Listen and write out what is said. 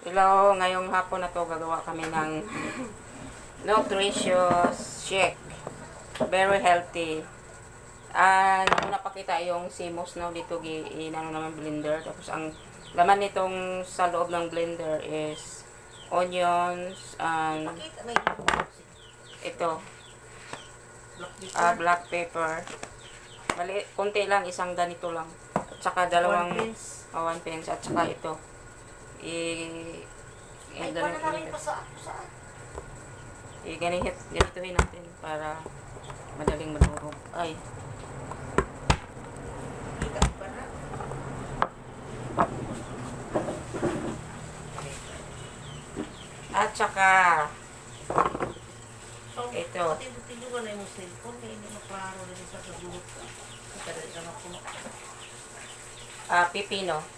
Hello, ngayong hapon na to gagawa kami ng nutritious shake. Very healthy. Una pakita yung simos no dito inano naman blender. Tapos ang laman nitong sa loob ng blender is onions and ito black pepper. Mali, konti lang, isang ganito lang. At saka dalawang 1 pence at saka ito. Ganituhin natin para madaling madurog. Ay. At saka ito. Pipino.